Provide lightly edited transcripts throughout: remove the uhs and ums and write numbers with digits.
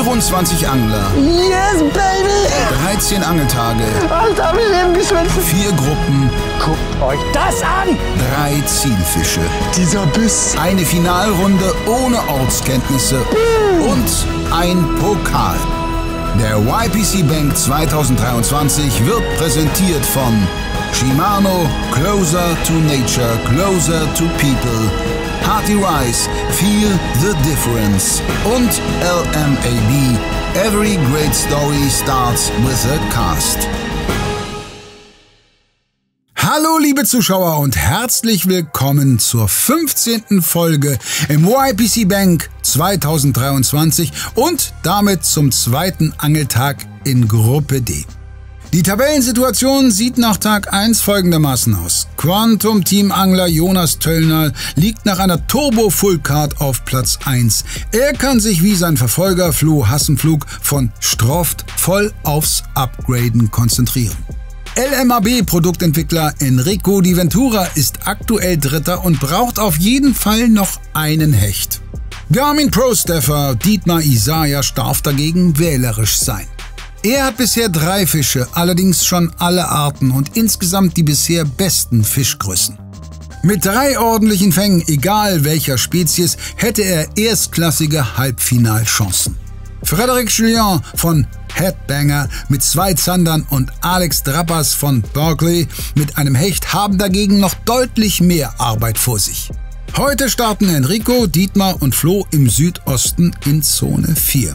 24 Angler. Yes, baby! 13 Angeltage. Alter, hab ich eben geschwänzt. 4 Gruppen. Guckt euch das an! 3 Zielfische. Dieser Biss. Eine Finalrunde ohne Ortskenntnisse. Und ein Pokal. Der YPC Bank 2023 wird präsentiert von Shimano, Closer to Nature, Closer to People, Hearty Rice, Feel the Difference und LMAB, Every Great Story Starts with a Cast. Hallo liebe Zuschauer und herzlich willkommen zur 15. Folge im YPC Bank 2023 und damit zum zweiten Angeltag in Gruppe D. Die Tabellensituation sieht nach Tag 1 folgendermaßen aus. Quantum Team Angler Jonas Töllner liegt nach einer Turbo Full Card auf Platz 1. Er kann sich wie sein Verfolger Flo Hassenflug von Stroft voll aufs Upgraden konzentrieren. LMAB-Produktentwickler Enrico Di Ventura ist aktuell Dritter und braucht auf jeden Fall noch einen Hecht. Garmin Pro-Staffer Dietmar Isaiah darf dagegen wählerisch sein. Er hat bisher 3 Fische, allerdings schon alle Arten und insgesamt die bisher besten Fischgrößen. Mit 3 ordentlichen Fängen, egal welcher Spezies, hätte er erstklassige Halbfinalchancen. Frédéric Julien von Headbanger mit 2 Zandern und Alex Drappas von Berkeley mit einem Hecht haben dagegen noch deutlich mehr Arbeit vor sich. Heute starten Enrico, Dietmar und Flo im Südosten in Zone 4.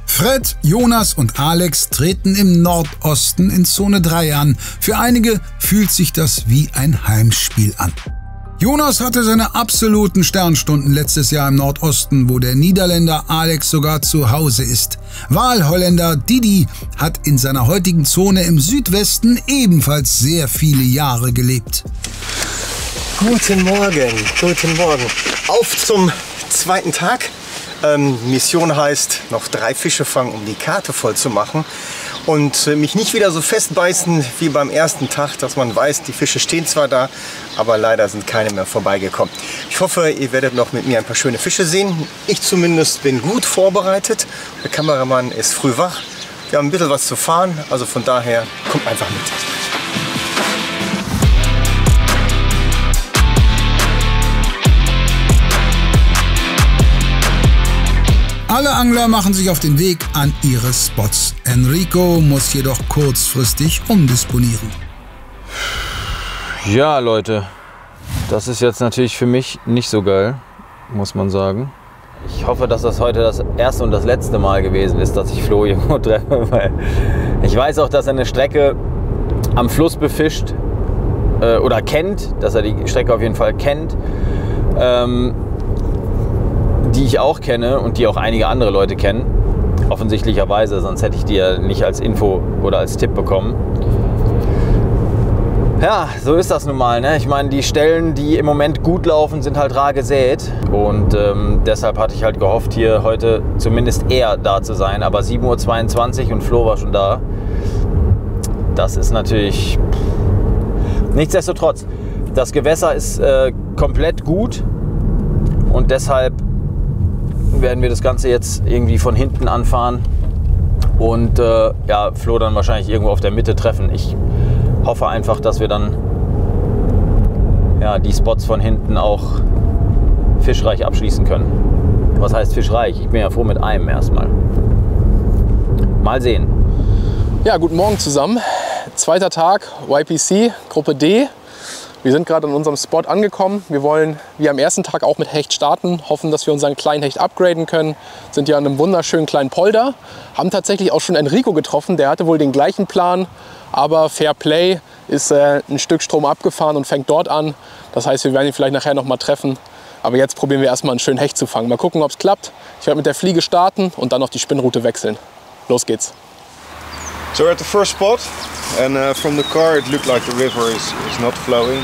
Fred, Jonas und Alex treten im Nordosten in Zone 3 an. Für einige fühlt sich das wie ein Heimspiel an. Jonas hatte seine absoluten Sternstunden letztes Jahr im Nordosten, wo der Niederländer Alex sogar zu Hause ist. Wahlholländer Didi hat in seiner heutigen Zone im Südwesten ebenfalls sehr viele Jahre gelebt. Guten Morgen, guten Morgen. Auf zum zweiten Tag. Mission heißt, noch 3 Fische fangen, um die Karte voll zu machen. Und mich nicht wieder so festbeißen wie beim ersten Tag, dass man weiß, die Fische stehen zwar da, aber leider sind keine mehr vorbeigekommen. Ich hoffe, ihr werdet noch mit mir ein paar schöne Fische sehen. Ich zumindest bin gut vorbereitet. Der Kameramann ist früh wach. Wir haben ein bisschen was zu fahren, also von daher kommt einfach mit. Alle Angler machen sich auf den Weg an ihre Spots. Enrico muss jedoch kurzfristig umdisponieren. Ja, Leute, das ist jetzt natürlich für mich nicht so geil, muss man sagen. Ich hoffe, dass das heute das erste und das letzte Mal gewesen ist, dass ich Flo irgendwo treffe, weil ich weiß auch, dass er eine Strecke am Fluss befischt oder kennt, dass er die Strecke auf jeden Fall kennt. Die ich auch kenne und die auch einige andere Leute kennen, offensichtlicherweise, sonst hätte ich die ja nicht als Info oder als Tipp bekommen. Ja, so ist das nun mal, ne? Ich meine, die Stellen, die im Moment gut laufen, sind halt rar gesät und deshalb hatte ich halt gehofft, hier heute zumindest eher da zu sein, aber 7:22 Uhr und Flo war schon da. Das ist natürlich... Nichtsdestotrotz, das Gewässer ist komplett gut und deshalb werden wir das Ganze jetzt irgendwie von hinten anfahren und ja, Flo dann wahrscheinlich irgendwo auf der Mitte treffen. Ich hoffe einfach, dass wir dann ja, die Spots von hinten auch fischreich abschließen können. Was heißt fischreich? Ich bin ja froh mit einem erstmal. Mal sehen. Ja, guten Morgen zusammen. Zweiter Tag, YPC, Gruppe D. Wir sind gerade an unserem Spot angekommen. Wir wollen wie am ersten Tag auch mit Hecht starten, hoffen, dass wir unseren kleinen Hecht upgraden können. Sind ja an einem wunderschönen kleinen Polder. Haben tatsächlich auch schon Enrico getroffen, der hatte wohl den gleichen Plan. Aber Fair Play ist ein Stück Strom abgefahren und fängt dort an. Das heißt, wir werden ihn vielleicht nachher noch mal treffen. Aber jetzt probieren wir erstmal einen schönen Hecht zu fangen. Mal gucken, ob es klappt. Ich werde mit der Fliege starten und dann noch die Spinnroute wechseln. Los geht's. So we're at the first spot, and from the car it looked like the river is not flowing,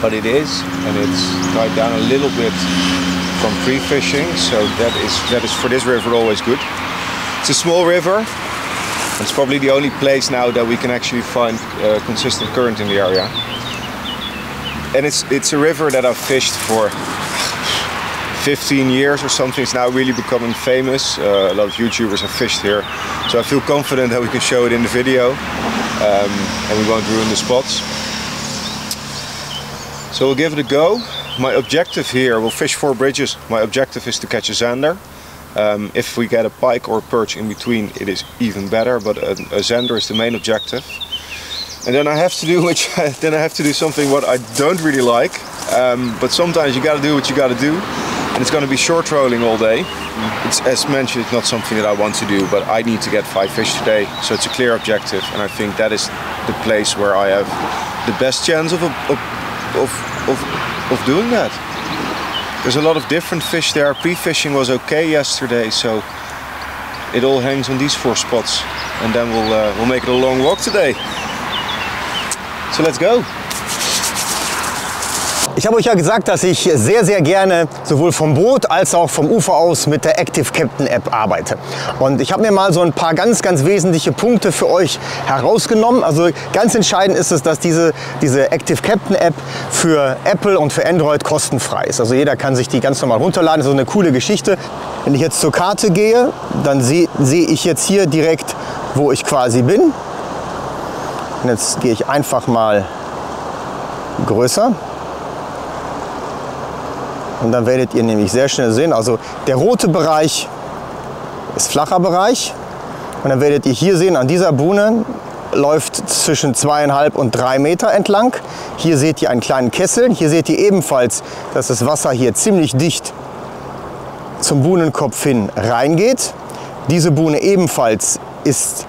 but it is, and it's tied down a little bit from pre-fishing, so that is for this river always good. It's a small river. It's probably the only place now that we can actually find consistent current in the area. And it's a river that I've fished for 15 years or something. It's now really becoming famous. A lot of YouTubers have fished here. So I feel confident that we can show it in the video and we won't ruin the spots. So we'll give it a go. My objective here, we'll fish 4 bridges. My objective is to catch a zander. If we get a pike or a perch in between, it is even better, but a zander is the main objective. And then I have to do something what I don't really like, but sometimes you gotta do what you gotta do, and it's gonna be short trolling all day. It's, as mentioned, it's not something that I want to do, but I need to get 5 fish today, so it's a clear objective, and I think that is the place where I have the best chance of doing that. There's a lot of different fish there. Pre-fishing was okay yesterday, so it all hangs on these 4 spots, and then we'll make it a long walk today. So let's go. Ich habe euch ja gesagt, dass ich sehr, sehr gerne sowohl vom Boot als auch vom Ufer aus mit der Active Captain App arbeite. Und ich habe mir mal so ein paar ganz, ganz wesentliche Punkte für euch herausgenommen. Also ganz entscheidend ist es, dass diese Active Captain App für Apple und für Android kostenfrei ist. Also jeder kann sich die ganz normal runterladen. Das ist so eine coole Geschichte. Wenn ich jetzt zur Karte gehe, dann sehe ich jetzt hier direkt, wo ich quasi bin. Und jetzt gehe ich einfach mal größer. Und dann werdet ihr nämlich sehr schnell sehen, also der rote Bereich ist flacher Bereich. Und dann werdet ihr hier sehen, an dieser Buhne läuft zwischen 2,5 und 3 Meter entlang. Hier seht ihr einen kleinen Kessel. Hier seht ihr ebenfalls, dass das Wasser hier ziemlich dicht zum Buhnenkopf hin reingeht. Diese Buhne ebenfalls ist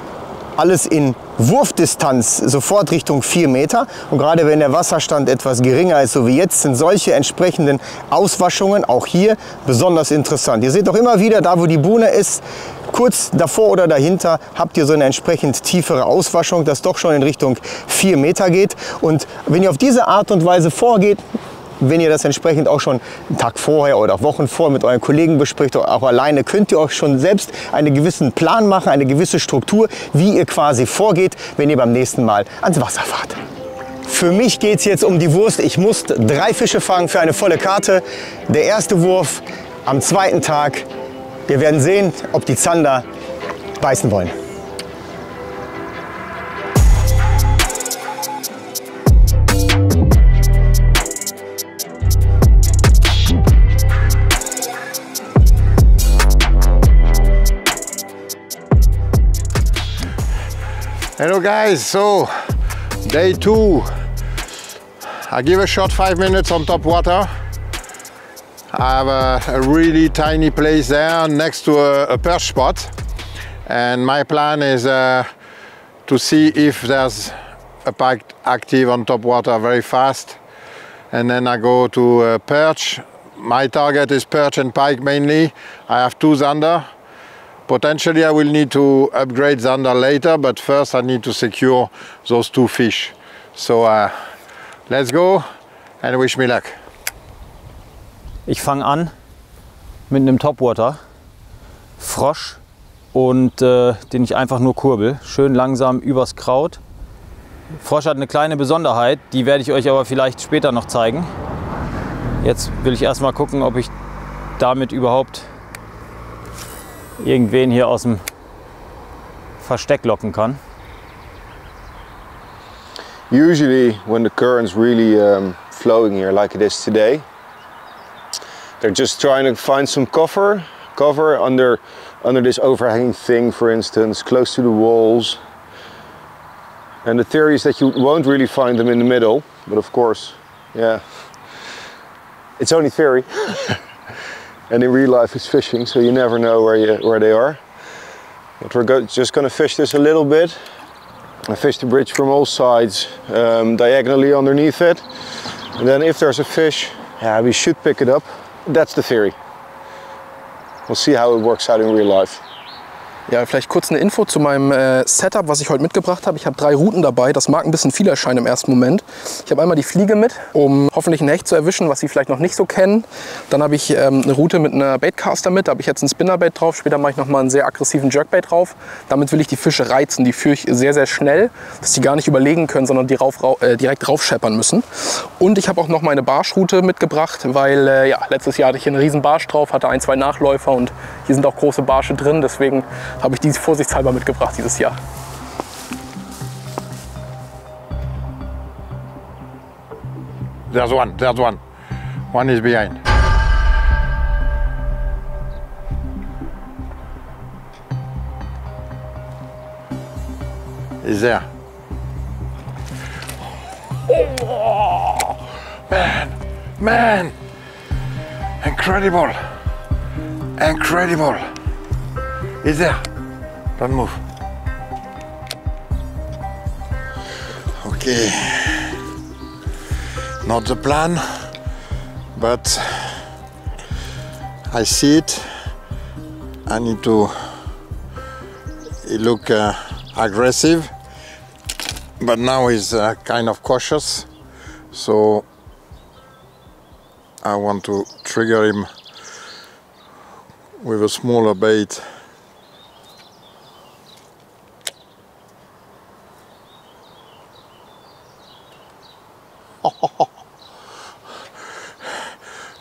alles in Wurfdistanz sofort Richtung 4 Meter. Und gerade wenn der Wasserstand etwas geringer ist, so wie jetzt, sind solche entsprechenden Auswaschungen auch hier besonders interessant. Ihr seht auch immer wieder, da wo die Buhne ist, kurz davor oder dahinter habt ihr so eine entsprechend tiefere Auswaschung, das doch schon in Richtung 4 Meter geht. Und wenn ihr auf diese Art und Weise vorgeht, wenn ihr das entsprechend auch schon einen Tag vorher oder Wochen vorher mit euren Kollegen bespricht oder auch alleine, könnt ihr euch schon selbst einen gewissen Plan machen, eine gewisse Struktur, wie ihr quasi vorgeht, wenn ihr beim nächsten Mal ans Wasser fahrt. Für mich geht es jetzt um die Wurst. Ich muss 3 Fische fangen für eine volle Karte. Der erste Wurf am 2. Tag. Wir werden sehen, ob die Zander beißen wollen. Hello guys, so day 2. I give a shot 5 minutes on top water. I have a really tiny place there next to a perch spot, and my plan is to see if there's a pike active on top water very fast, and then I go to perch. My target is perch and pike mainly. I have 2 zander. Potentially I will need to upgrade zander later, but first I need to secure those 2 fish. So let's go and wish me luck. Ich fange an mit einem Topwater, Frosch, und den ich einfach nur kurbel, schön langsam übers Kraut. Frosch hat eine kleine Besonderheit, die werde ich euch aber vielleicht später noch zeigen. Jetzt will ich erstmal gucken, ob ich damit überhaupt irgendwen hier aus dem Versteck locken kann. Usually when the current's really flowing here like it is today, they're just trying to find some cover under this overhanging thing, for instance, close to the walls. And the theory is that you won't really find them in the middle, but of course, yeah, it's only theory. And in real life it's fishing, so you never know where they are. But we're just going to fish this a little bit. I fish the bridge from all sides, diagonally underneath it. And then if there's a fish, yeah, we should pick it up. That's the theory. We'll see how it works out in real life. Ja, vielleicht kurz eine Info zu meinem Setup, was ich heute mitgebracht habe. Ich habe 3 Routen dabei. Das mag ein bisschen viel erscheinen im ersten Moment. Ich habe einmal die Fliege mit, um hoffentlich einen Hecht zu erwischen, was Sie vielleicht noch nicht so kennen. Dann habe ich eine Route mit einer Baitcaster mit. Da habe ich jetzt ein Spinnerbait drauf. Später mache ich noch mal einen sehr aggressiven Jerkbait drauf. Damit will ich die Fische reizen. Die führe ich sehr, sehr schnell, dass die gar nicht überlegen können, sondern die direkt raufscheppern müssen. Und ich habe auch noch meine Barschroute mitgebracht, weil ja, letztes Jahr hatte ich hier einen riesen Barsch drauf, hatte 1, 2 Nachläufer und hier sind auch große Barsche drin. Deswegen habe ich die vorsichtshalber mitgebracht dieses Jahr. There's one, there's one. One is behind. He's there. Oh, man, incredible, incredible. He's there. Don't move. Okay. Not the plan, but I see it. I need to look aggressive, but now he's kind of cautious, so I want to trigger him with a smaller bait.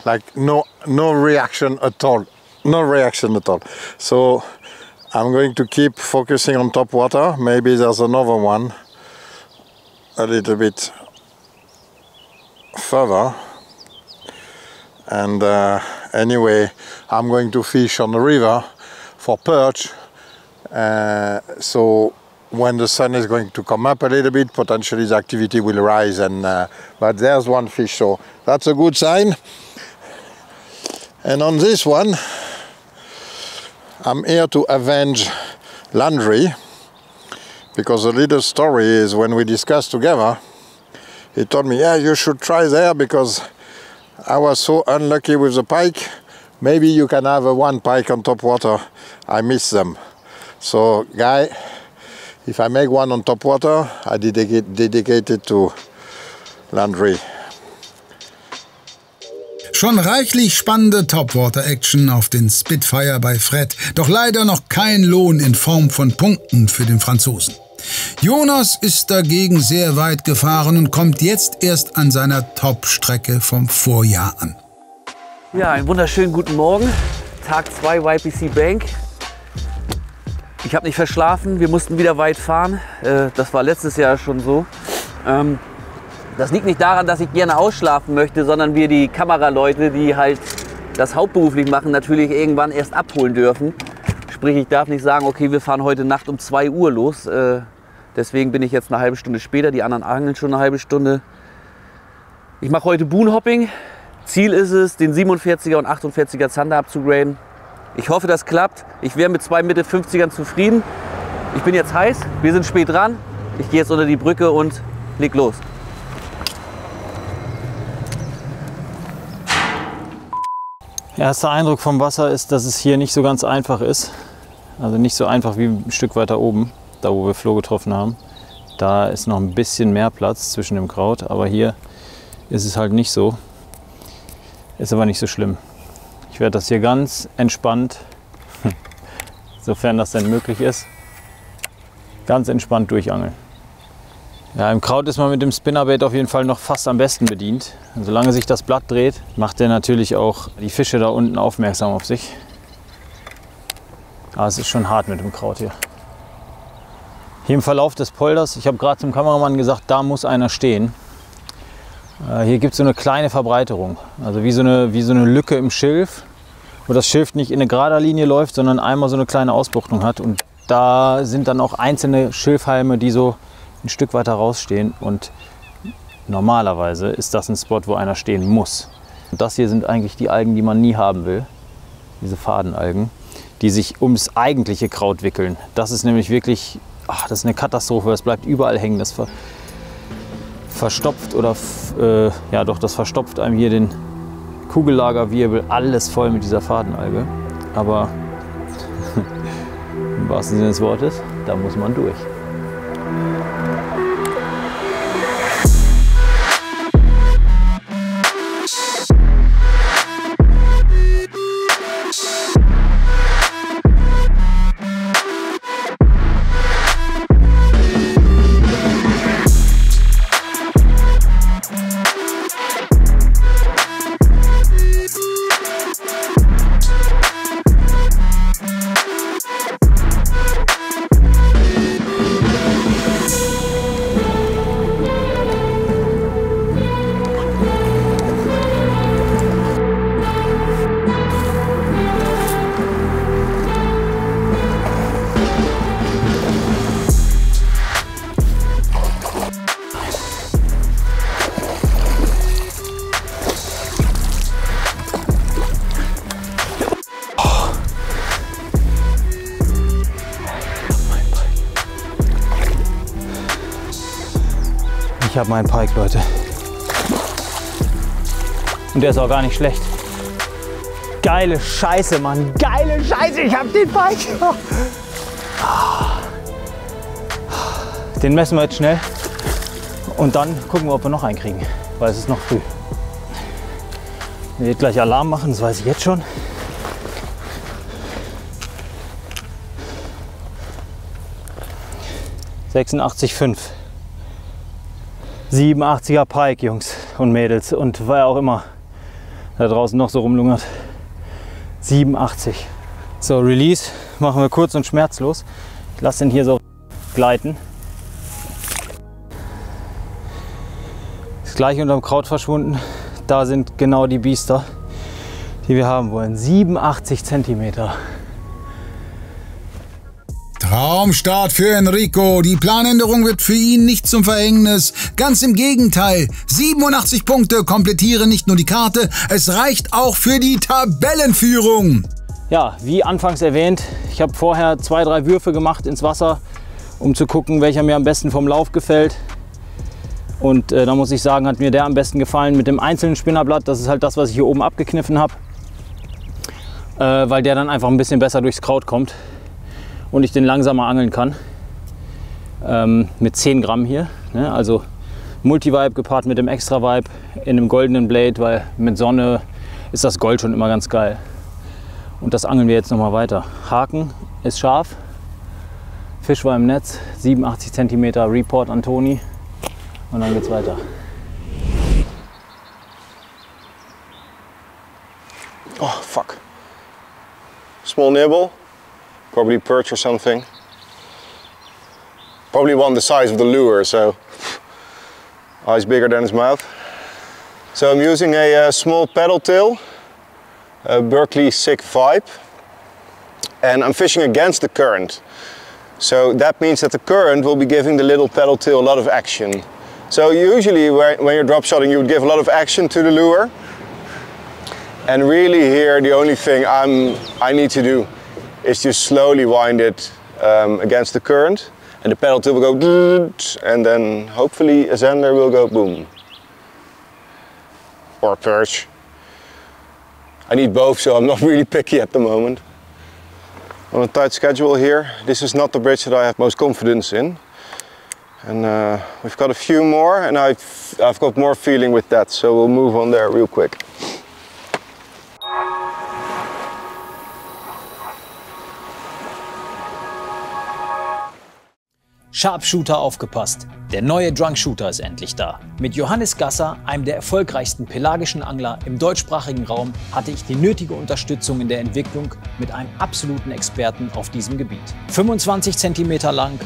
Like no reaction at all, no reaction at all. So I'm going to keep focusing on top water. Maybe there's another one a little bit further. And anyway, I'm going to fish on the river for perch. So when the sun is going to come up a little bit, potentially the activity will rise. And but there's one fish, so that's a good sign. And on this one, I'm here to avenge Landry, because the little story is when we discussed together, he told me, yeah, you should try there because I was so unlucky with the pike. Maybe you can have one pike on top water. I miss them. So, guy, if I make one on top water, I dedicate it to Landry. Schon reichlich spannende Topwater-Action auf den Spitfire bei Fred, doch leider noch kein Lohn in Form von Punkten für den Franzosen. Jonas ist dagegen sehr weit gefahren und kommt jetzt erst an seiner Top-Strecke vom Vorjahr an. Ja, einen wunderschönen guten Morgen. Tag 2 YPC Bank. Ich habe nicht verschlafen, wir mussten wieder weit fahren. Das war letztes Jahr schon so. Das liegt nicht daran, dass ich gerne ausschlafen möchte, sondern wir die Kameraleute, die halt das hauptberuflich machen, natürlich irgendwann erst abholen dürfen. Sprich, ich darf nicht sagen, okay, wir fahren heute Nacht um 2 Uhr los. Deswegen bin ich jetzt eine halbe Stunde später, die anderen angeln schon eine halbe Stunde. Ich mache heute Boonhopping. Ziel ist es, den 47er und 48er Zander abzugraden. Ich hoffe, das klappt. Ich wäre mit 2 Mitte 50ern zufrieden. Ich bin jetzt heiß, wir sind spät dran. Ich gehe jetzt unter die Brücke und leg los. Erster Eindruck vom Wasser ist, dass es hier nicht so ganz einfach ist. Also nicht so einfach wie ein Stück weiter oben, da wo wir Flo getroffen haben. Da ist noch ein bisschen mehr Platz zwischen dem Kraut, aber hier ist es halt nicht so. Ist aber nicht so schlimm. Ich werde das hier ganz entspannt, sofern das denn möglich ist, ganz entspannt durchangeln. Ja, im Kraut ist man mit dem Spinnerbait auf jeden Fall noch fast am besten bedient. Und solange sich das Blatt dreht, macht er natürlich auch die Fische da unten aufmerksam auf sich. Aber es ist schon hart mit dem Kraut hier. Hier im Verlauf des Polders, ich habe gerade zum Kameramann gesagt, da muss einer stehen. Hier gibt es so eine kleine Verbreiterung, also wie so eine Lücke im Schilf, wo das Schilf nicht in eine gerade Linie läuft, sondern einmal so eine kleine Ausbuchtung hat. Und da sind dann auch einzelne Schilfhalme, die so ein Stück weiter rausstehen, und normalerweise ist das ein Spot, wo einer stehen muss. Und das hier sind eigentlich die Algen, die man nie haben will, diese Fadenalgen, die sich ums eigentliche Kraut wickeln. Das ist nämlich wirklich, das ist eine Katastrophe, das bleibt überall hängen, das verstopft oder ja doch, das verstopft einem hier den Kugellagerwirbel, alles voll mit dieser Fadenalge. Aber Im wahrsten Sinne des Wortes, da muss man durch. Ich habe meinen Pike, Leute. Und der ist auch gar nicht schlecht. Geile Scheiße, Mann. Geile Scheiße, ich habe den Pike. Den messen wir jetzt schnell. Und dann gucken wir, ob wir noch einen kriegen. Weil es ist noch früh. Wir werden gleich Alarm machen, das weiß ich jetzt schon. ...86,5. 87er Pike, Jungs und Mädels und wer auch immer da draußen noch so rumlungert. 87. So, Release machen wir kurz und schmerzlos. Ich lasse den hier so gleiten. Ist gleich unterm Kraut verschwunden. Da sind genau die Biester, die wir haben wollen. 87 Zentimeter. Traumstart für Enrico. Die Planänderung wird für ihn nicht zum Verhängnis. Ganz im Gegenteil. 87 Punkte komplettieren nicht nur die Karte, es reicht auch für die Tabellenführung. Ja, wie anfangs erwähnt, ich habe vorher 2, 3 Würfe gemacht ins Wasser, um zu gucken, welcher mir am besten vom Lauf gefällt. Und da muss ich sagen, hat mir der am besten gefallen mit dem einzelnen Spinnerblatt. Das ist halt das, was ich hier oben abgekniffen habe, weil der dann einfach ein bisschen besser durchs Kraut kommt. Und ich den langsamer angeln kann. Mit 10 Gramm hier. Ne? Also Multi-Vibe gepaart mit dem Extra-Vibe in einem goldenen Blade, weil mit Sonne ist das Gold schon immer ganz geil. Und das angeln wir jetzt noch mal weiter. Haken ist scharf. Fisch war im Netz. 87 cm Report an Toni. Und dann geht's weiter. Oh, fuck. Small nibble. Probably perch or something. Probably one the size of the lure, so eyes bigger than his mouth. So I'm using a small paddle tail, a Berkley Sig Vibe, and I'm fishing against the current. So that means that the current will be giving the little paddle tail a lot of action. So usually when you're drop shotting, you would give a lot of action to the lure. And really here the only thing I need to do is just slowly wind it against the current, and the paddle tail will go, and then hopefully a zander will go boom. Or a perch. I need both, so I'm not really picky at the moment. On a tight schedule here, this is not the bridge that I have most confidence in. And we've got a few more, and I've got more feeling with that, so we'll move on there real quick. Sharpshooter aufgepasst! Der neue Drunk Shooter ist endlich da. Mit Johannes Gasser, einem der erfolgreichsten pelagischen Angler im deutschsprachigen Raum, hatte ich die nötige Unterstützung in der Entwicklung mit einem absoluten Experten auf diesem Gebiet. 25 cm lang,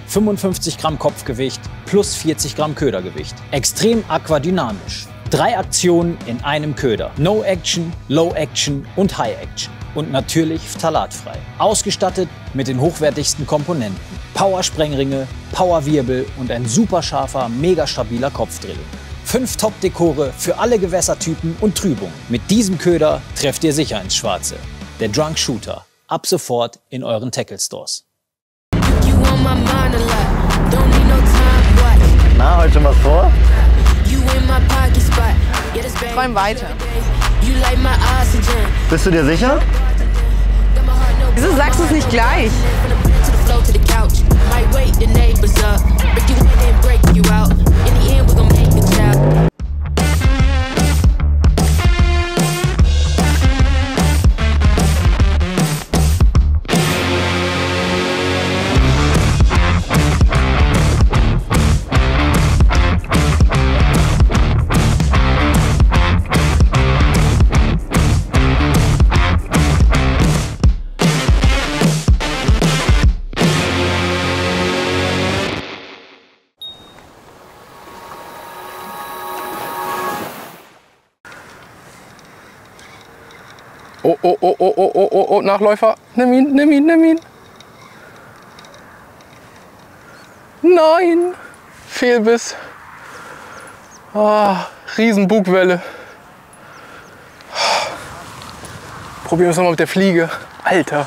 55 Gramm Kopfgewicht plus 40 Gramm Ködergewicht. Extrem aquadynamisch. 3 Aktionen in einem Köder. No Action, Low Action und High Action. Und natürlich phthalatfrei. Ausgestattet mit den hochwertigsten Komponenten. Power-Sprengringe, Power-Wirbel und ein super scharfer, mega stabiler Kopfdrill. 5 Top-Dekore für alle Gewässertypen und Trübungen. Mit diesem Köder trefft ihr sicher ins Schwarze. Der Drunk Shooter. Ab sofort in euren Tackle-Stores. Na, heute schon was vor? Träum weiter. Bist du dir sicher? Wieso sagst du es nicht gleich? flow to the couch. Might wake the neighbors up, break you in and break you out. In the end, we gon' make a child. Oh, Nachläufer. Nimm ihn, nimm ihn, nimm ihn. Nein, Fehlbiss. Ah, Riesenbugwelle. Probieren wir es nochmal mit der Fliege. Alter.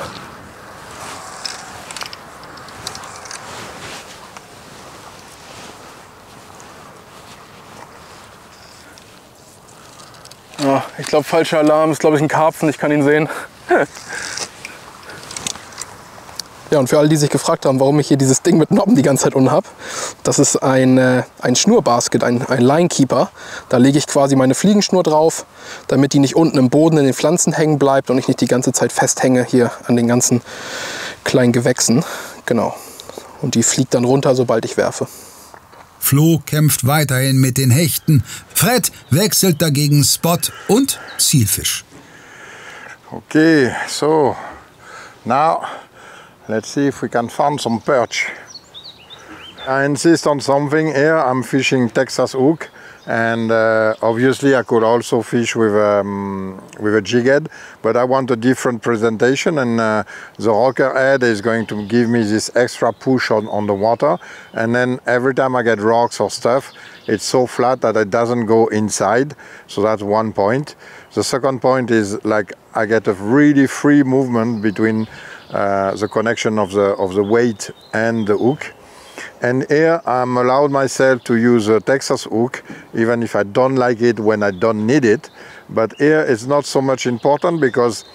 Ja, ich glaube, falscher Alarm. Ist, glaube ich, ein Karpfen. Ich kann ihn sehen. Ja, und für alle, die sich gefragt haben, warum ich hier dieses Ding mit Noppen die ganze Zeit unten habe, das ist ein Schnurbasket, ein Linekeeper. Da lege ich quasi meine Fliegenschnur drauf, damit die nicht unten im Boden in den Pflanzen hängen bleibt und ich nicht die ganze Zeit festhänge hier an den ganzen kleinen Gewächsen. Genau. Und die fliegt dann runter, sobald ich werfe. Flo kämpft weiterhin mit den Hechten. Fred wechselt dagegen Spot und Zielfisch. Okay, so now let's see if we can find some perch. I insist on something here. I'm fishing Texas hook, and obviously I could also fish with a jig head, but I want a different presentation, and the rocker head is going to give me this extra push on the water, and then every time I get rocks or stuff, it's so flat that it doesn't go inside. So that's one point. The second point is like I get a really free movement between the connection of the weight and the hook. And here I'm allowed myself to use a Texas hook, even if I don't like it when I don't need it. But here it's not so much important because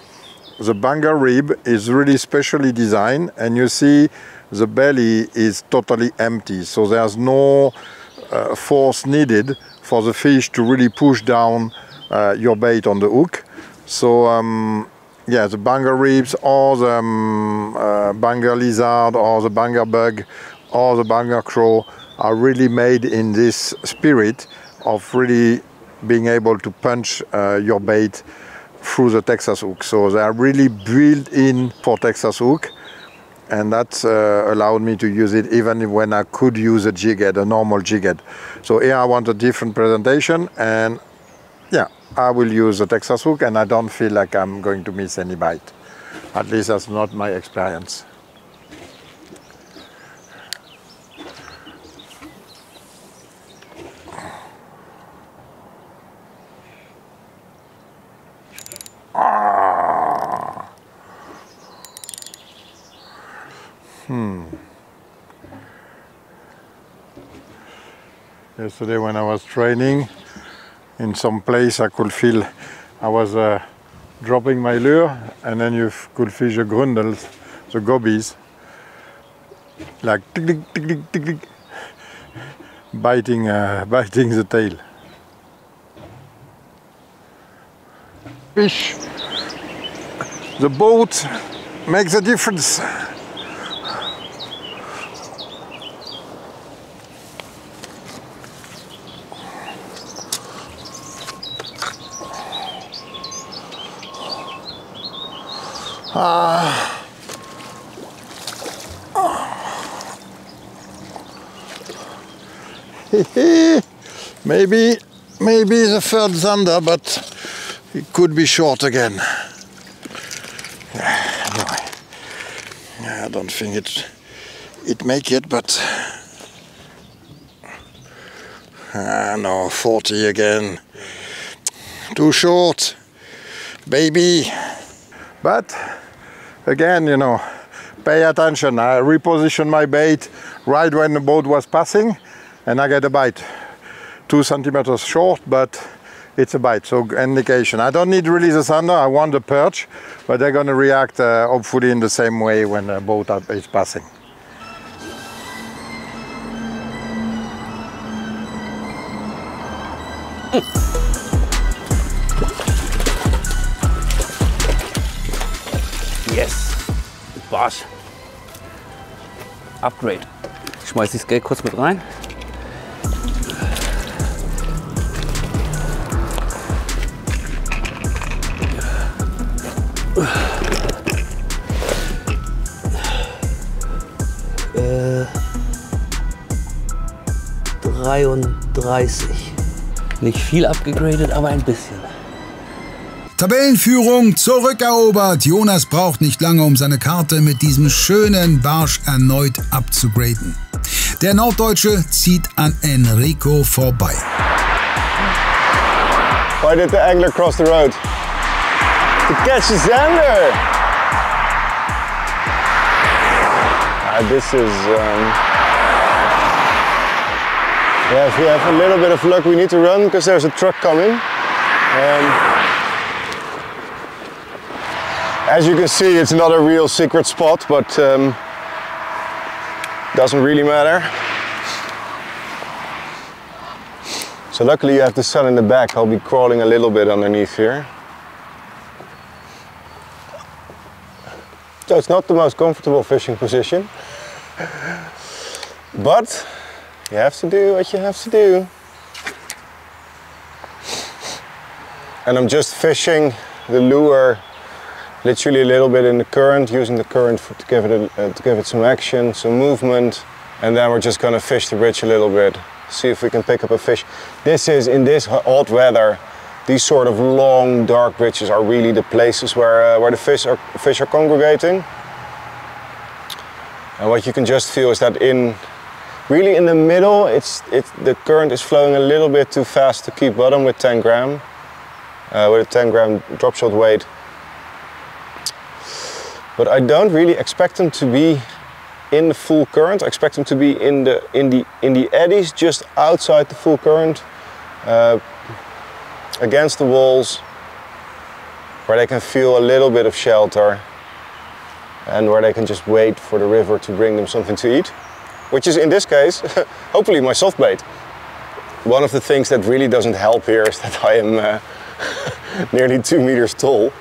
the banger rib is really specially designed, and you see the belly is totally empty. So there's no force needed for the fish to really push down your bait on the hook. So yeah, the banger ribs or the banger lizard or the banger bug or the banger crow are really made in this spirit of really being able to punch your bait through the Texas hook. So they are really built in for Texas hook, and that allowed me to use it even when I could use a jig head, a normal jig head. So here I want a different presentation, and yeah, I will use a Texas hook, and I don't feel like I'm going to miss any bite. At least that's not my experience. Yesterday when I was training, in some place I could feel I was dropping my lure, and then you could fish the grundels, the gobies, like tick tick tick tick tick tick, biting the tail. Fish, the boat makes a difference. Maybe the third zander, but it could be short again. Anyway, I don't think it make it, but no, 40 again. Too short, baby. But again, you know, pay attention. I reposition my bait right when the boat was passing, and I get a bite. 2 centimeters short, but it's a bite, so indication. I don't need really the zander, I want the perch, but they're going to react hopefully in the same way when the boat is passing. Yes. Barsch. Upgrade. Ich schmeiß das Geld kurz mit rein. Äh, 33. Nicht viel abgegradet, aber ein bisschen. Tabellenführung zurückerobert. Jonas braucht nicht lange, um seine Karte mit diesem schönen Barsch erneut abzugraden. Der Norddeutsche zieht an Enrico vorbei. Why did the angler cross the road? To catch the zander! This is... yeah, if we have a little bit of luck, we need to run because there's a truck coming. As you can see, it's not a real secret spot, but doesn't really matter. So luckily you have the sun in the back. I'll be crawling a little bit underneath here. So it's not the most comfortable fishing position, but you have to do what you have to do. And I'm just fishing the lure literally a little bit in the current, using the current to give it some action, some movement, and then we're just gonna fish the bridge a little bit, see if we can pick up a fish. This is, in this hot weather, these sort of long, dark bridges are really the places where the fish are congregating. And what you can just feel is that really in the middle, the current is flowing a little bit too fast to keep bottom with 10 gram, with a 10 gram drop shot weight. But I don't really expect them to be in the full current. I expect them to be in the eddies, just outside the full current, against the walls, where they can feel a little bit of shelter and where they can just wait for the river to bring them something to eat, which is in this case, hopefully my soft bait. One of the things that really doesn't help here is that I am nearly 2 meters tall.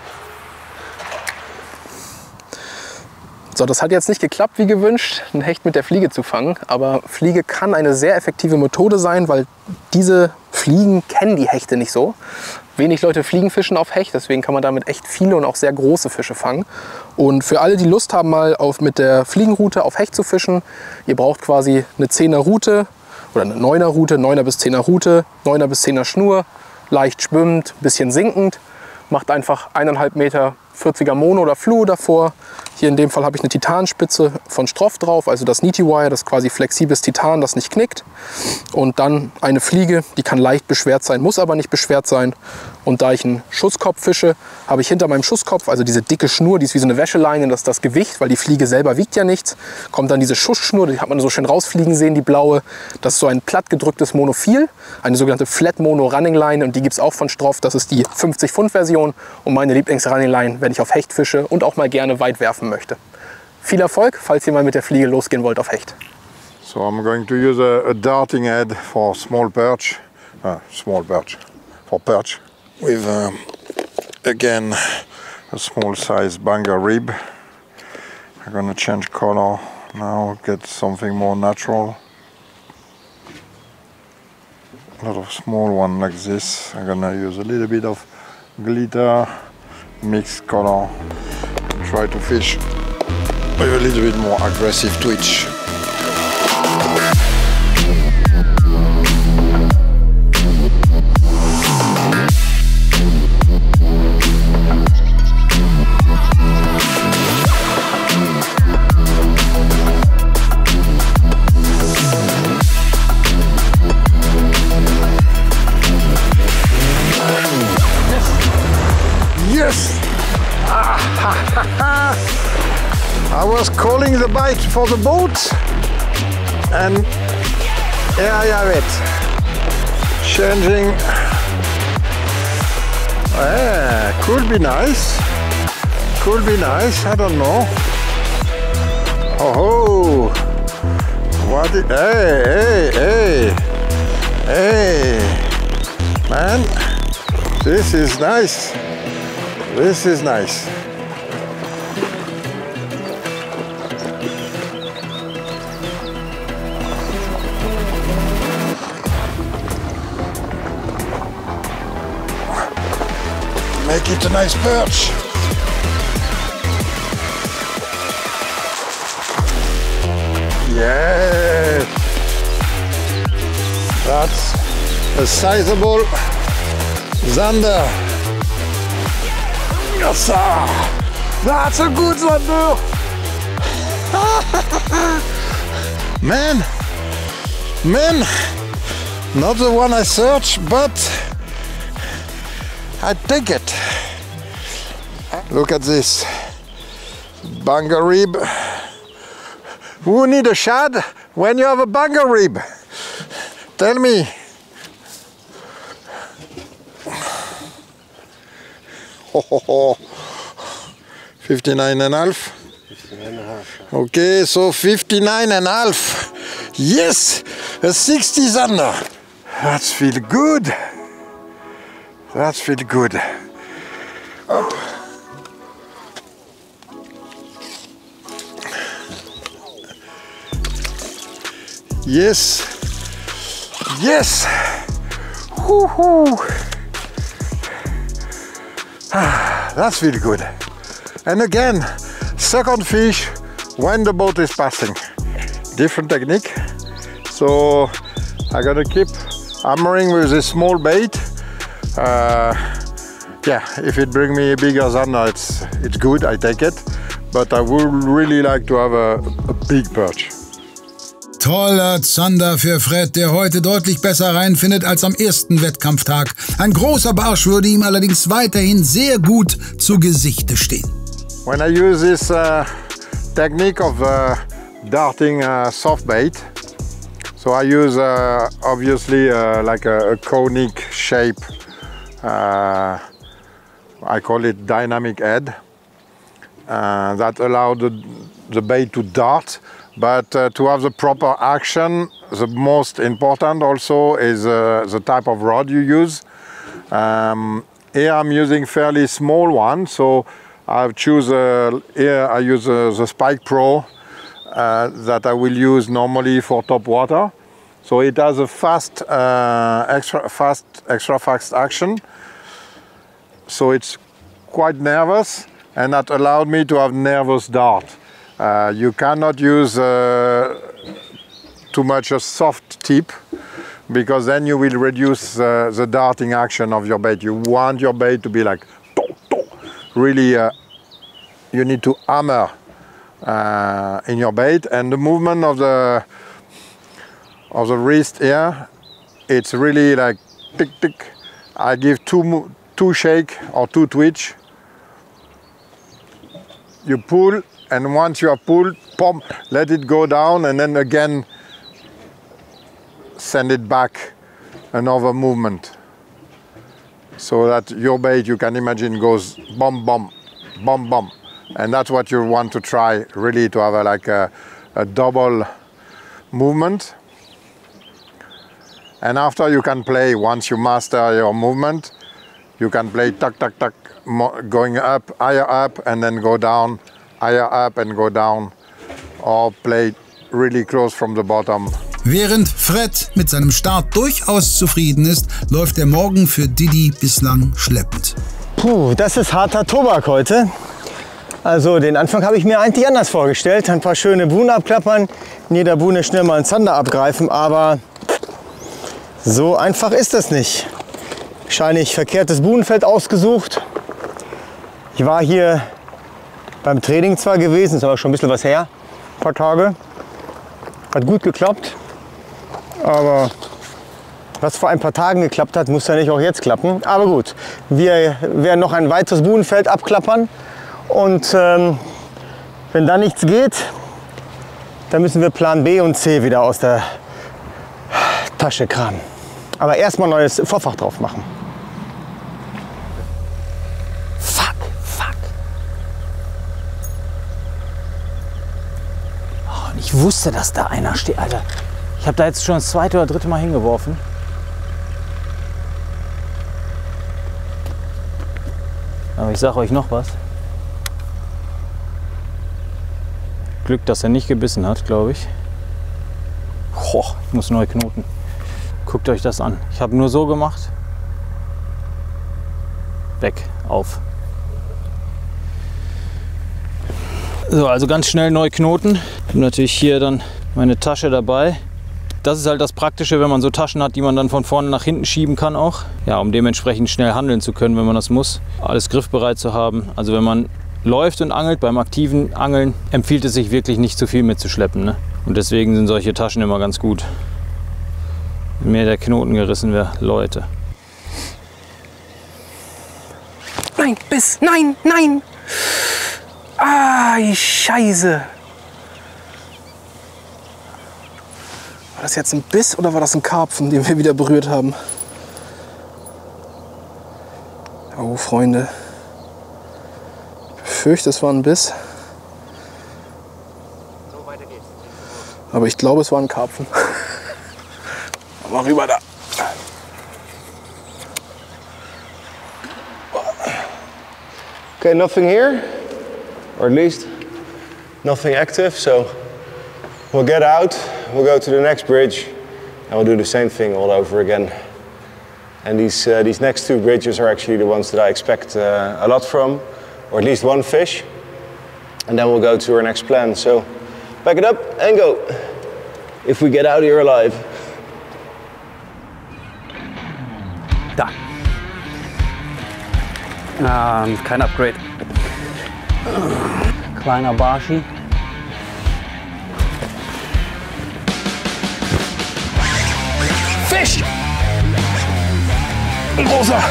So, das hat jetzt nicht geklappt wie gewünscht, einen Hecht mit der Fliege zu fangen, aber Fliege kann eine sehr effektive Methode sein, weil diese Fliegen kennen die Hechte nicht so. Wenig Leute Fliegen fischen auf Hecht, deswegen kann man damit echt viele und auch sehr große Fische fangen. Und für alle, die Lust haben, mal mit der Fliegenroute auf Hecht zu fischen, ihr braucht quasi eine 10er Route oder eine 9er Route, 9er bis 10er Route, 9er bis 10er Schnur, leicht schwimmend, bisschen sinkend. Macht einfach 1,5 Meter 40er Mono oder Fluo davor. Hier in dem Fall habe ich eine Titanspitze von Stroff drauf, also das Niti Wire, das quasi flexibles Titan, das nicht knickt. Und dann eine Fliege, die kann leicht beschwert sein, muss aber nicht beschwert sein. Und da ich einen Schusskopf fische, habe ich hinter meinem Schusskopf, also diese dicke Schnur, die ist wie so eine Wäscheleine, das ist das Gewicht, weil die Fliege selber wiegt ja nichts. Kommt dann diese Schussschnur, die hat man so schön rausfliegen sehen, die blaue. Das ist so ein platt gedrücktes Monophil, eine sogenannte Flat Mono Running Line, und die gibt es auch von Stroff. Das ist die 50 Pfund Version und meine Lieblings-Running Line, wenn ich auf Hecht fische und auch mal gerne weit werfen möchte. Viel Erfolg, falls ihr mal mit der Fliege losgehen wollt auf Hecht. So I'm going to use a darting head for small perch, for perch, with again a small size Banga rib. I'm going to change color now, get something more natural. A lot of small one like this. I'm going to use a little bit of glitter, mixed color, try to fish with a little bit more aggressive twitch. Yes! I was calling the bite for the boat, and here I have it. Changing. Could be nice. Could be nice. I don't know. Oh, what? Hey! Man, this is nice. This is nice. Make it a nice perch. Yes. That's a sizable zander. Yes, sir. That's a good zander. Man, not the one I searched, but I take it. Look at this. Banger rib. Who need a shad when you have a banger rib? Tell me. Oh, 59 and a half. 59 and a half. Okay, so 59 and a half. Yes, a 60 zander. That's feel good. That feel good. Up. Yes. Yes. Woohoo. That's really good. And again, second fish when the boat is passing. Different technique. So I'm gonna keep hammering with this small bait. Yeah, if it brings me a bigger zander, it's good, I take it. But I would really like to have a big perch. Toller Zander für Fred, der heute deutlich besser reinfindet als am ersten Wettkampftag. Ein großer Barsch würde ihm allerdings weiterhin sehr gut zu Gesichte stehen. When I use this technique of darting soft bait, so I use obviously like a conic shape. I call it dynamic head. That allows the bait to dart. But to have the proper action, the most important also is the type of rod you use. Here I'm using fairly small one, so I've choose here I use the Spike Pro that I will use normally for top water. So it has a fast, extra fast action. So it's quite nervous, and that allowed me to have nervous dart. You cannot use too much a soft tip, because then you will reduce the darting action of your bait. You want your bait to be like really, you need to hammer in your bait, and the movement of the wrist here, it's really like tick tick. I give two shake or two twitch. You pull, and once you are pulled, pump, let it go down, and then again send it back, another movement. So that your bait, you can imagine, goes bum bum, bum bum. And that's what you want to try, really, to have like a double movement. And after you can play, once you master your movement, you can play tuck, tuck, tuck, going up, higher up, and then go down, higher up and go down, or play really close from the bottom. Während Fred mit seinem Start durchaus zufrieden ist, läuft der Morgen für Didi bislang schleppend. Puh, das ist harter Tobak heute. Also den Anfang habe ich mir eigentlich anders vorgestellt. Ein paar schöne Buhnen abklappern, in jeder Buhne schnell mal einen Zander abgreifen, aber so einfach ist das nicht. Wahrscheinlich verkehrtes Buhnenfeld ausgesucht. Ich war hier beim Training zwar gewesen, ist aber schon ein bisschen was her, ein paar Tage. Hat gut geklappt, aber was vor ein paar Tagen geklappt hat, muss ja nicht auch jetzt klappen. Aber gut, wir werden noch ein weiteres Buhnenfeld abklappern und wenn da nichts geht, dann müssen wir Plan B und C wieder aus der Tasche kramen. Aber erstmal neues Vorfach drauf machen. Fuck. Oh, und ich wusste, dass da einer steht. Alter, ich habe da jetzt schon das zweite oder dritte Mal hingeworfen. ich sage euch noch was. Glück, dass er nicht gebissen hat, glaube ich. Boah, ich muss neu knoten. Guckt euch das an. Ich habe nur so gemacht. Weg, auf. So, also ganz schnell neu knoten. Ich habe natürlich hier dann meine Tasche dabei. Das ist halt das Praktische, wenn man so Taschen hat, die man dann von vorne nach hinten schieben kann auch. Ja, um dementsprechend schnell handeln zu können, wenn man das muss. Alles griffbereit zu haben. Also wenn man läuft und angelt, beim aktiven Angeln empfiehlt es sich wirklich nicht zu viel mitzuschleppen. Ne? Und deswegen sind solche Taschen immer ganz gut. Wenn mir der Knoten gerissen wäre, Leute. Nein, Biss, nein, nein! Ah, Scheiße! War das jetzt ein Biss oder war das ein Karpfen, den wir wieder berührt haben? Oh, Freunde. Ich befürchte, es war ein Biss. Aber ich glaube, es war ein Karpfen. Mal rüber da. Okay, nothing here, or at least nothing active, so we'll get out, we'll go to the next bridge, and we'll do the same thing all over again. And these next two bridges are actually the ones that I expect a lot from, or at least one fish, and then we'll go to our next plan. So back it up and go, if we get out here alive. Da. Kein Upgrade. Kleiner Barschi. Fisch! Ein großer!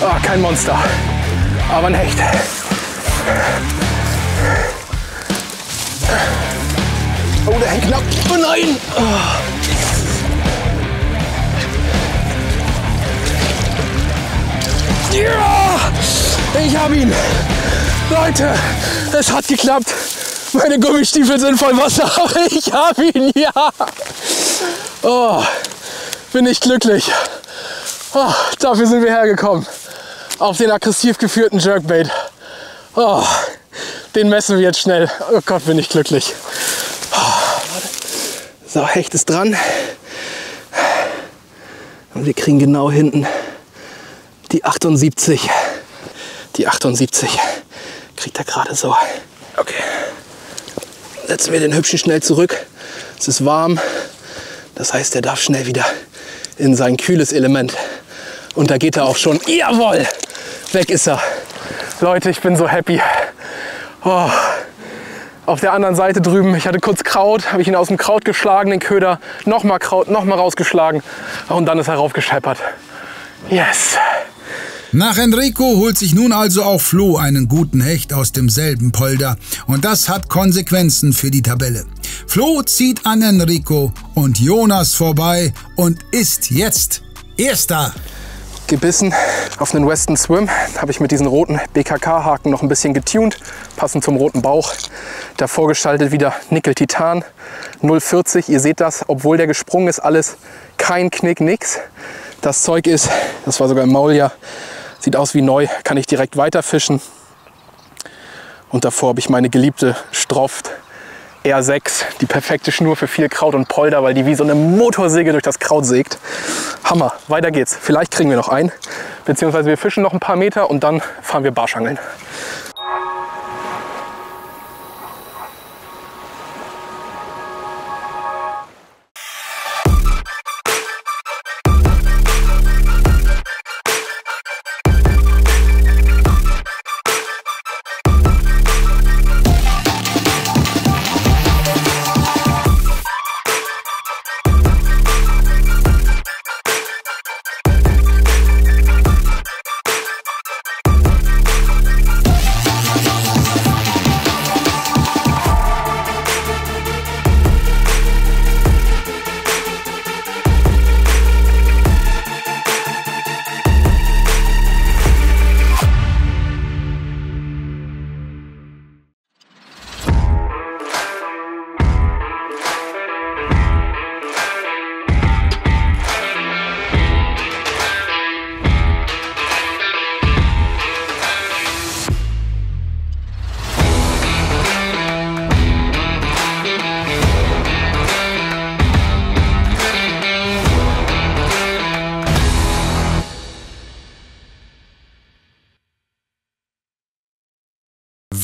Oh, kein Monster, aber ein Hecht. Oh, der hängt knapp. Oh nein! Oh. Ja! Ich hab ihn! Leute, es hat geklappt. Meine Gummistiefel sind voll Wasser, aber ich hab ihn, ja! Oh, bin ich glücklich. Oh, dafür sind wir hergekommen. Auf den aggressiv geführten Jerkbait. Oh, den messen wir jetzt schnell. Oh Gott, bin ich glücklich. So, Hecht ist dran. Und wir kriegen genau hinten die 78. Die 78 kriegt er gerade so. Okay. Setzen wir den Hübschen schnell zurück. Es ist warm. Das heißt, er darf schnell wieder in sein kühles Element. Und da geht er auch schon. Jawohl! Weg ist er. Leute, ich bin so happy. Oh. Auf der anderen Seite drüben, ich hatte kurz Kraut, habe ich ihn aus dem Kraut geschlagen, den Köder, nochmal Kraut, nochmal rausgeschlagen und dann ist er raufgescheppert. Yes! Nach Enrico holt sich nun also auch Flo einen guten Hecht aus demselben Polder und das hat Konsequenzen für die Tabelle. Flo zieht an Enrico und Jonas vorbei und ist jetzt Erster. Gebissen auf einen Western Swim, habe ich mit diesen roten BKK-Haken noch ein bisschen getuned, passend zum roten Bauch. Davor geschaltet wieder Nickel-Titan 0,40. Ihr seht das, obwohl der gesprungen ist, alles kein Knick, nix. Das Zeug ist, das war sogar im Maul ja, sieht aus wie neu, kann ich direkt weiterfischen. Und davor habe ich meine geliebte Stroft R6, die perfekte Schnur für viel Kraut und Polder, weil die wie so eine Motorsäge durch das Kraut sägt. Hammer, weiter geht's. Vielleicht kriegen wir noch einen, beziehungsweise wir fischen noch ein paar Meter und dann fahren wir Barschangeln.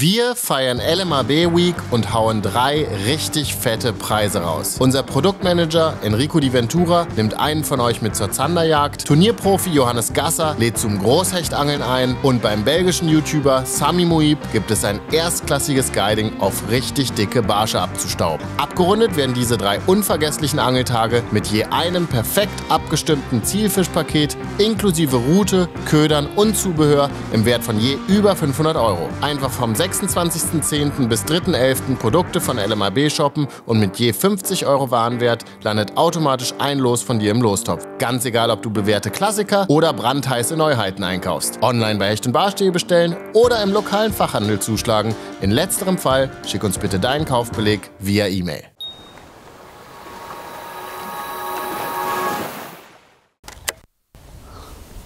Wir feiern LMAB Week und hauen 3 richtig fette Preise raus. Unser Produktmanager Enrico Di Ventura nimmt einen von euch mit zur Zanderjagd, Turnierprofi Johannes Gasser lädt zum Großhechtangeln ein und beim belgischen YouTuber Sami Muib gibt es ein erstklassiges Guiding auf richtig dicke Barsche abzustauben. Abgerundet werden diese 3 unvergesslichen Angeltage mit je einem perfekt abgestimmten Zielfischpaket inklusive Route, Ködern und Zubehör im Wert von je über 500 €. Einfach vom 26.10. bis 3.11. Produkte von LMAB shoppen und mit je 50 € Warenwert landet automatisch ein Los von dir im Lostopf. Ganz egal, ob du bewährte Klassiker oder brandheiße Neuheiten einkaufst. Online bei hechtundbarsch.de bestellen oder im lokalen Fachhandel zuschlagen. In letzterem Fall schick uns bitte deinen Kaufbeleg via E-Mail.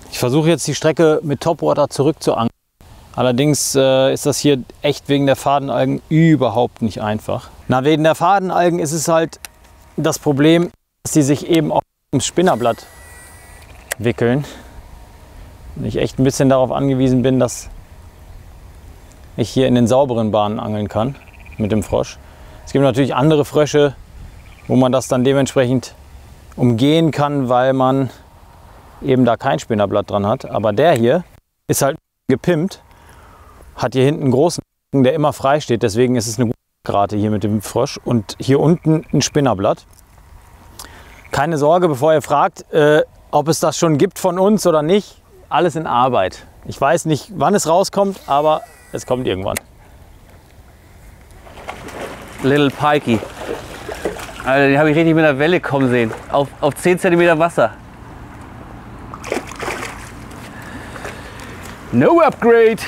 Ich versuche jetzt die Strecke mit Topwater zurückzuangeln. Allerdings ist das hier echt wegen der Fadenalgen überhaupt nicht einfach. Na, wegen der Fadenalgen ist es halt das Problem, dass die sich eben auch ums Spinnerblatt wickeln. Und ich echt ein bisschen darauf angewiesen bin, dass ich hier in den sauberen Bahnen angeln kann mit dem Frosch. Es gibt natürlich andere Frösche, wo man das dann dementsprechend umgehen kann, weil man eben da kein Spinnerblatt dran hat. Aber der hier ist halt gepimpt, hat hier hinten einen großen, der immer frei steht. Deswegen ist es eine gute Rate hier mit dem Frosch. Und hier unten ein Spinnerblatt. Keine Sorge, bevor ihr fragt, ob es das schon gibt von uns oder nicht. Alles in Arbeit. Ich weiß nicht, wann es rauskommt, aber es kommt irgendwann. Little Pikey. Also, den habe ich richtig mit der Welle kommen sehen. Auf 10 cm Wasser. No upgrade.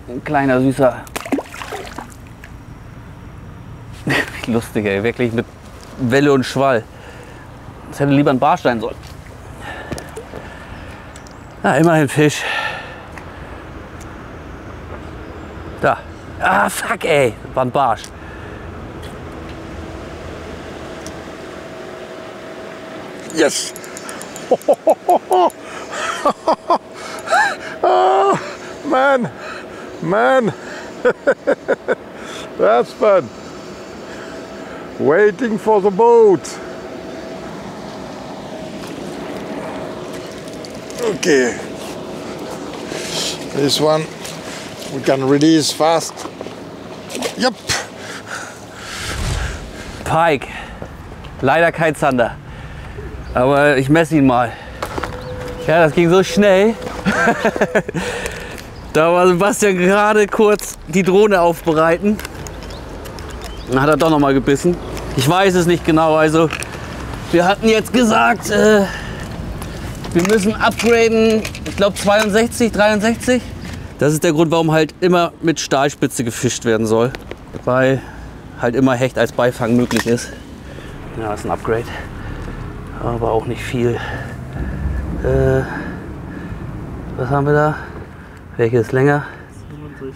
Ein kleiner, süßer. Lustig, ey. Wirklich mit Welle und Schwall. Das hätte lieber ein Barsch sein sollen. Na, immerhin Fisch. Da. Ah, fuck, ey. Das war ein Barsch. Yes! Oh, man! Man! That's fun! Waiting for the boat! Okay. This one we can release fast. Yep! Pike. Leider kein Zander. Aber ich messe ihn mal. Ja, das ging so schnell. Da war Sebastian gerade kurz die Drohne aufbereiten. Dann hat er doch noch mal gebissen. Ich weiß es nicht genau. Also wir hatten jetzt gesagt, wir müssen upgraden. Ich glaube 62, 63. Das ist der Grund, warum halt immer mit Stahlspitze gefischt werden soll, weil halt immer Hecht als Beifang möglich ist. Ja, das ist ein Upgrade, aber auch nicht viel. Was haben wir da? Welches ist länger?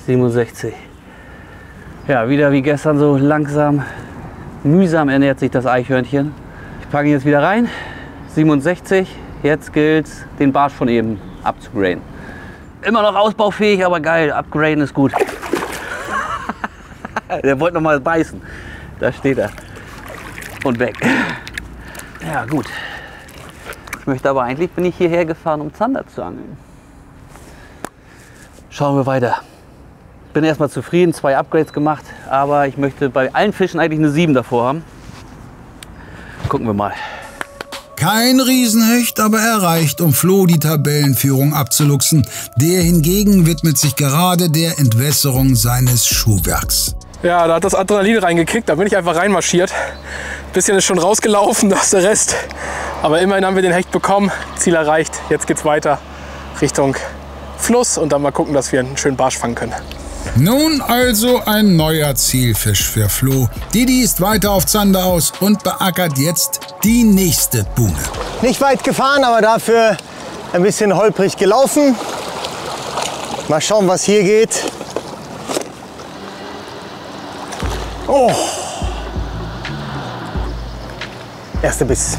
67. Ja, wieder wie gestern so langsam, mühsam ernährt sich das Eichhörnchen. Ich packe ihn jetzt wieder rein. 67. Jetzt gilt es, den Barsch von eben abzugraden. Immer noch ausbaufähig, aber geil. Upgraden ist gut. Der wollte noch mal beißen. Da steht er. Und weg. Ja, gut. Ich möchte aber eigentlich, bin ich hierher gefahren, um Zander zu angeln. Schauen wir weiter. Ich bin erstmal zufrieden, 2 Upgrades gemacht, aber ich möchte bei allen Fischen eigentlich eine 7 davor haben. Gucken wir mal. Kein Riesenhecht, aber er reicht, um Flo die Tabellenführung abzuluxen. Der hingegen widmet sich gerade der Entwässerung seines Schuhwerks. Ja, da hat das Adrenalin reingekickt, da bin ich einfach reinmarschiert. Bisschen ist schon rausgelaufen, da ist der Rest. Aber immerhin haben wir den Hecht bekommen, Ziel erreicht. Jetzt geht's weiter Richtung Fluss und dann mal gucken, dass wir einen schönen Barsch fangen können. Nun also ein neuer Zielfisch für Flo. Didi ist weiter auf Zander aus und beackert jetzt die nächste Buhne. Nicht weit gefahren, aber dafür ein bisschen holprig gelaufen. Mal schauen, was hier geht. Oh! Erster Biss.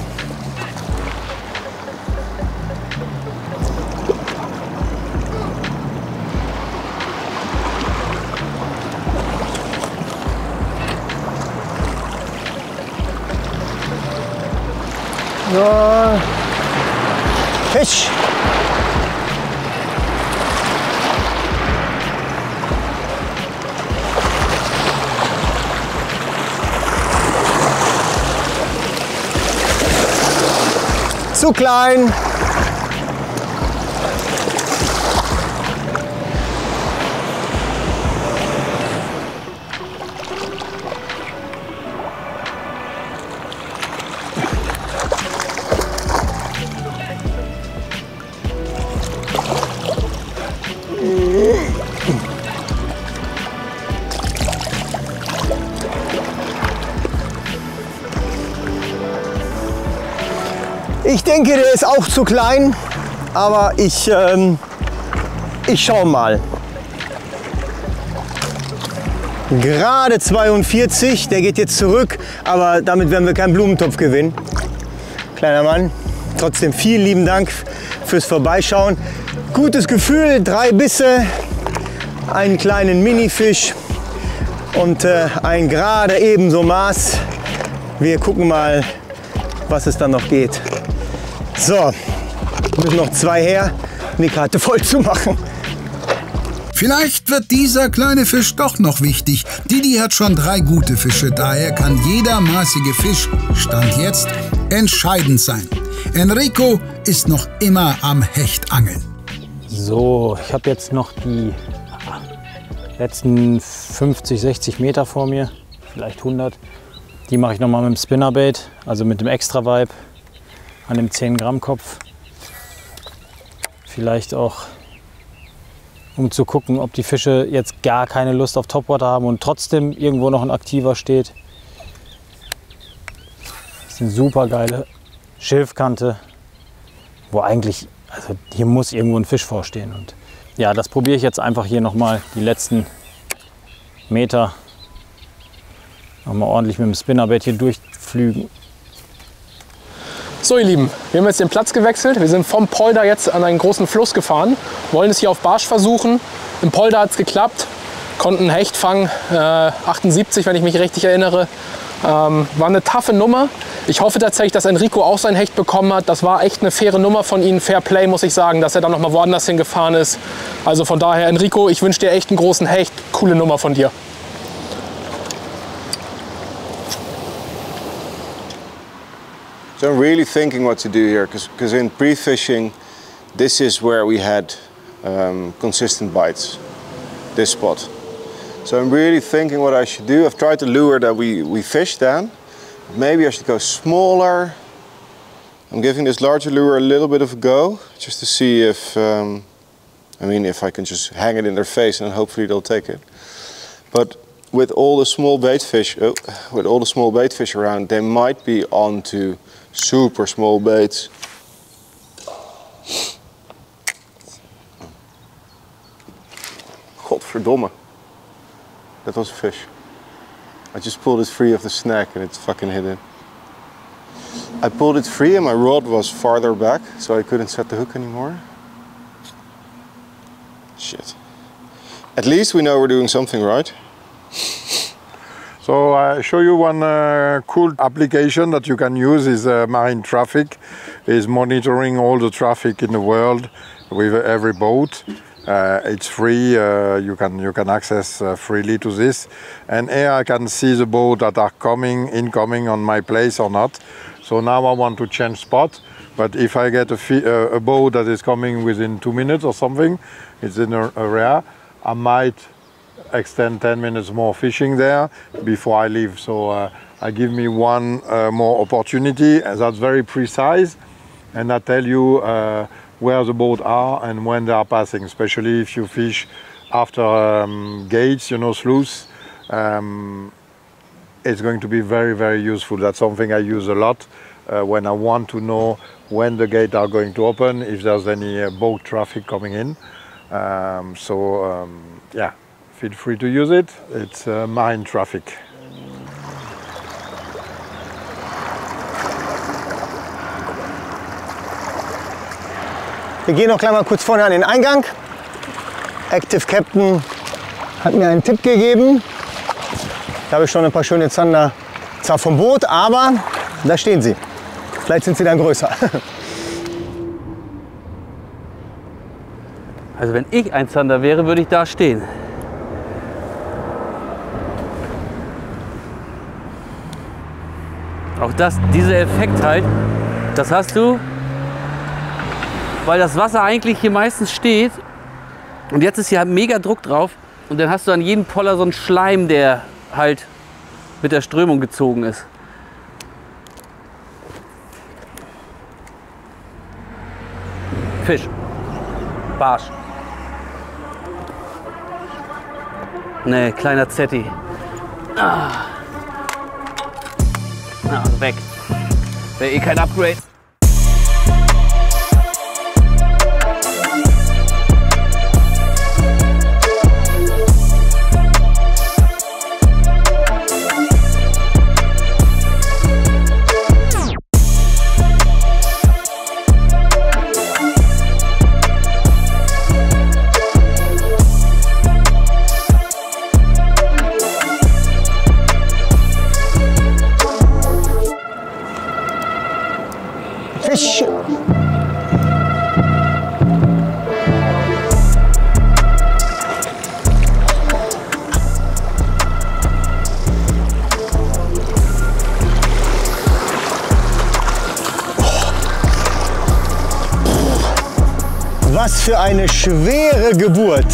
Ja. Fisch! Zu klein! Ich denke, der ist auch zu klein, aber ich schau mal. Gerade 42, der geht jetzt zurück, aber damit werden wir keinen Blumentopf gewinnen. Kleiner Mann, trotzdem vielen lieben Dank fürs Vorbeischauen. Gutes Gefühl, 3 Bisse, einen kleinen Minifisch und ein gerade ebenso Maß. Wir gucken mal, was es dann noch geht. So, müssen noch 2 her, um die Karte voll zu machen. Vielleicht wird dieser kleine Fisch doch noch wichtig. Didi hat schon 3 gute Fische, daher kann jeder maßige Fisch, Stand jetzt, entscheidend sein. Enrico ist noch immer am Hechtangeln. So, ich habe jetzt noch die letzten 50, 60 Meter vor mir, vielleicht 100. Die mache ich nochmal mit dem Spinnerbait, also mit dem Extra Vibe an dem 10 Gramm Kopf. Vielleicht auch, um zu gucken, ob die Fische jetzt gar keine Lust auf Topwater haben und trotzdem irgendwo noch ein aktiver steht. Das ist eine super geile Schilfkante, wo eigentlich, also hier muss irgendwo ein Fisch vorstehen. Und ja, das probiere ich jetzt einfach hier nochmal die letzten Meter nochmal ordentlich mit dem Spinnerbait hier durchflügen. So ihr Lieben, wir haben jetzt den Platz gewechselt. Wir sind vom Polder jetzt an einen großen Fluss gefahren, wollen es hier auf Barsch versuchen. Im Polder hat es geklappt, konnten Hecht fangen, 78, wenn ich mich richtig erinnere. War eine taffe Nummer. Ich hoffe tatsächlich, dass Enrico auch sein Hecht bekommen hat. Das war echt eine faire Nummer von ihm, Fair Play muss ich sagen, dass er dann noch mal woanders hingefahren ist. Also von daher, Enrico, ich wünsche dir echt einen großen Hecht. Coole Nummer von dir. So I'm really thinking what to do here, because in pre-fishing, this is where we had consistent bites, this spot. So I'm really thinking what I should do. I've tried the lure that we fished then. Maybe I should go smaller. I'm giving this larger lure a little bit of a go, just to see if, if I can just hang it in their face and hopefully they'll take it. But with all the small bait fish, around, they might be onto super small baits. Godverdomme. That was a fish. I just pulled it free of the snack and it's fucking hidden. I pulled it free and my rod was farther back, so I couldn't set the hook anymore. Shit. At least we know we're doing something right. So I show you one cool application that you can use is Marine Traffic. Is monitoring all the traffic in the world with every boat. It's free, you can access freely to this. And here I can see the boat that are incoming on my place or not. So now I want to change spot. But if I get a boat that is coming within 2 minutes or something, it's in an area, I might extend 10 minutes more fishing there before I leave. So I give me one more opportunity, and that's very precise, and I tell you where the boat are and when they are passing, especially if you fish after gates, sluice. It's going to be very, very useful. That's something I use a lot when I want to know when the gates are going to open, if there's any boat traffic coming in. Yeah. Feel free to use it. It's Marine Traffic. Wir gehen noch gleich mal kurz vorne an den Eingang. Active Captain hat mir einen Tipp gegeben. Da habe ich schon ein paar schöne Zander, zwar vom Boot, aber da stehen sie. Vielleicht sind sie dann größer. Also wenn ich ein Zander wäre, würde ich da stehen. Auch dieser Effekt halt, das hast du, weil das Wasser eigentlich hier meistens steht und jetzt ist hier halt mega Druck drauf und dann hast du an jedem Poller so einen Schleim, der halt mit der Strömung gezogen ist. Fisch. Barsch. Nee, kleiner Zetti. Weg. Wäre eh kein Upgrade. Fisch! Was für eine schwere Geburt.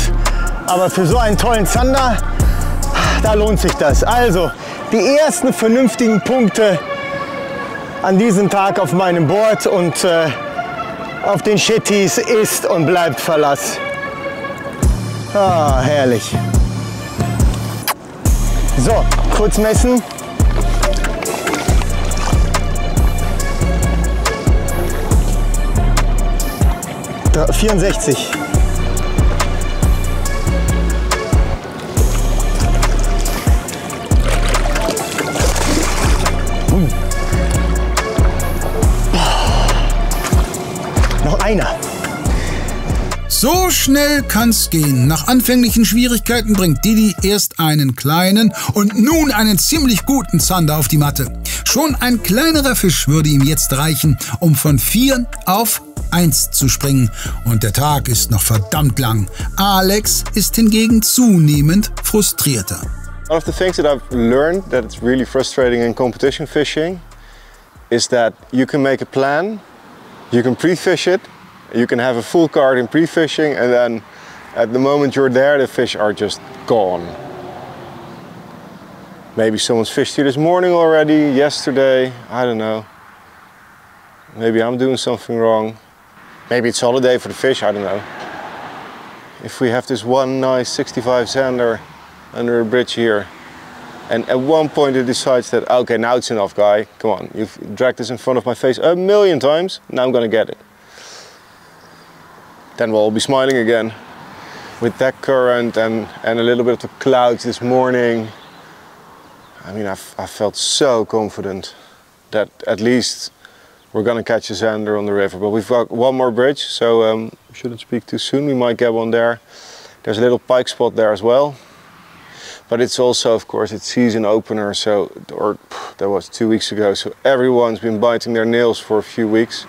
Aber für so einen tollen Zander, da lohnt sich das. Also, die ersten vernünftigen Punkte an diesem Tag auf meinem Board und auf den Shetties ist und bleibt Verlass. Ah, herrlich. So, kurz messen. Da, 64. Noch einer. So schnell kann's gehen. Nach anfänglichen Schwierigkeiten bringt Didi erst einen kleinen und nun einen ziemlich guten Zander auf die Matte. Schon ein kleinerer Fisch würde ihm jetzt reichen, um von 4 auf 1 zu springen. Und der Tag ist noch verdammt lang. Alex ist hingegen zunehmend frustrierter. One of the things that I've learned that it's really frustrating in competition fishing is that you can make a plan, you can pre-fish it, you can have a full card in pre-fishing, and then at the moment you're there, the fish are just gone. Maybe someone's fished here this morning already, yesterday, I don't know. Maybe I'm doing something wrong. Maybe it's holiday for the fish, I don't know. If we have this one nice 65 sander under a bridge here, and at one point it decides that, okay, now it's enough, guy, come on, you've dragged this in front of my face a million times, now I'm gonna get it. Then we'll all be smiling again. With that current and a little bit of the clouds this morning, I mean, I felt so confident that at least we're gonna catch a zander on the river. But we've got one more bridge, so we shouldn't speak too soon. We might get one there. There's a little pike spot there as well. But it's also, of course, it's season opener, so, or that was 2 weeks ago, so everyone's been biting their nails for a few weeks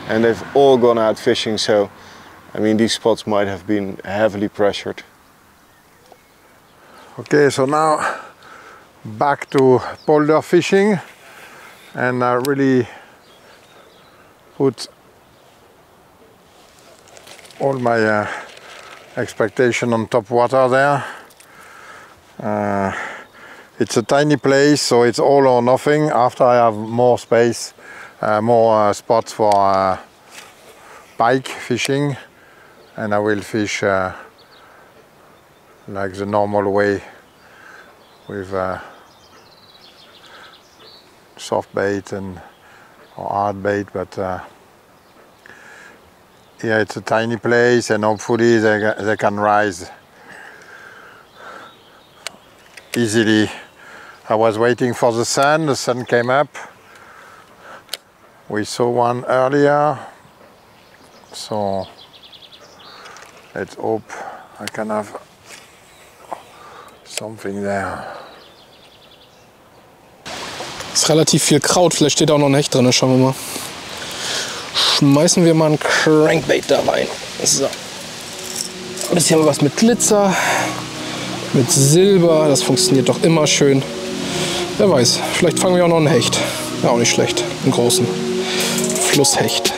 and they've all gone out fishing, so I mean, these spots might have been heavily pressured. Okay, so now back to polder fishing, and I really put all my expectation on top water there. It's a tiny place, so it's all or nothing. After I have more space, more spots for pike fishing, and I will fish like the normal way with soft bait and or hard bait, but yeah, it's a tiny place, and hopefully they can rise easily. I was waiting for the sun came up. We saw one earlier, so let's hope I can have something there. So, ist relativ viel Kraut. Vielleicht steht auch noch ein Hecht drin. Schauen wir mal. Schmeißen wir mal ein Crankbait da rein. So. Ein bisschen was mit Glitzer, mit Silber. Das funktioniert doch immer schön. Wer weiß, vielleicht fangen wir auch noch einen Hecht. Ja, auch nicht schlecht. Einen großen Flusshecht.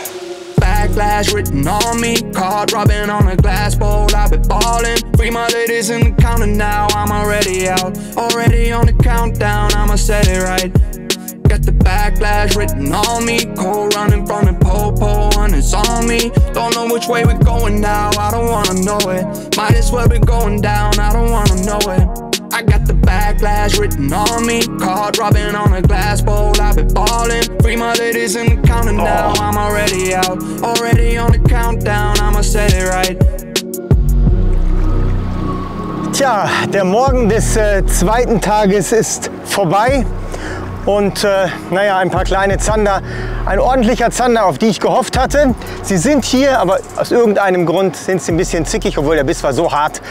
Backlash written on me, caught rubbing on a glass bowl. I've been ballin', free my ladies in the counter now. I'm already out, already on the countdown. I'ma set it right. Got the backlash written on me, cold running from the pole, and it's on me. Don't know which way we're going now. I don't wanna know it. Might as well be going down. I don't wanna know it. I got the backlash written on me, caught rubbing on a glass bowl. I've been ballin', free my ladies in the counter now. I'm already out, already on the countdown. I'ma set it right. Tja, der Morgen des zweiten Tages ist vorbei. Und naja, ein paar kleine Zander, ein ordentlicher Zander, auf die ich gehofft hatte. Sie sind hier, aber aus irgendeinem Grund sind sie ein bisschen zickig, obwohl der Biss war so hart.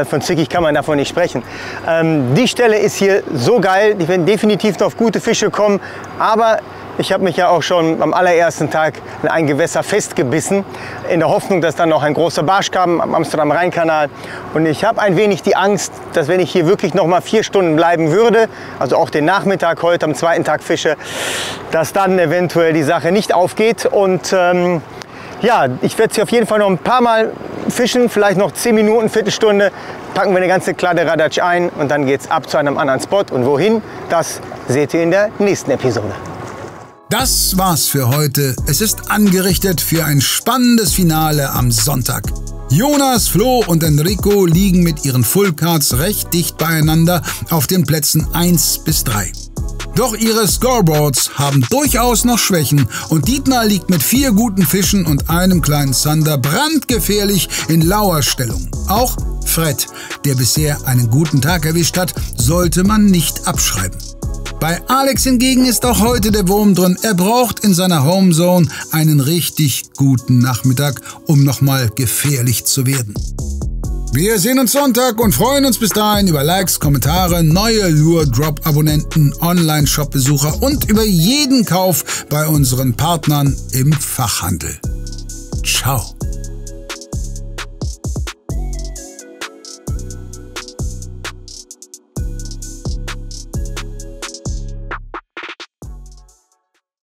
Von zickig kann man davon nicht sprechen. Die Stelle ist hier so geil, die werden definitiv noch auf gute Fische kommen, aber ich habe mich ja auch schon am allerersten Tag in ein Gewässer festgebissen, in der Hoffnung, dass dann noch ein großer Barsch kam am Amsterdam-Rhein-Kanal. Und ich habe ein wenig die Angst, dass wenn ich hier wirklich noch mal 4 Stunden bleiben würde, also auch den Nachmittag heute am zweiten Tag fische, dass dann eventuell die Sache nicht aufgeht. Und ja, ich werde sie auf jeden Fall noch ein paar Mal fischen, vielleicht noch 10 Minuten, Viertelstunde, packen wir eine ganze Kladderadatsch ein und dann geht's ab zu einem anderen Spot. Und wohin, das seht ihr in der nächsten Episode. Das war's für heute. Es ist angerichtet für ein spannendes Finale am Sonntag. Jonas, Flo und Enrico liegen mit ihren Fullcards recht dicht beieinander auf den Plätzen 1 bis 3. Doch ihre Scoreboards haben durchaus noch Schwächen und Dietmar liegt mit 4 guten Fischen und einem kleinen Zander brandgefährlich in Lauerstellung. Auch Fred, der bisher einen guten Tag erwischt hat, sollte man nicht abschreiben. Bei Alex hingegen ist auch heute der Wurm drin. Er braucht in seiner Homezone einen richtig guten Nachmittag, um nochmal gefährlich zu werden. Wir sehen uns Sonntag und freuen uns bis dahin über Likes, Kommentare, neue Lure-Drop-Abonnenten, Online-Shop-Besucher und über jeden Kauf bei unseren Partnern im Fachhandel. Ciao.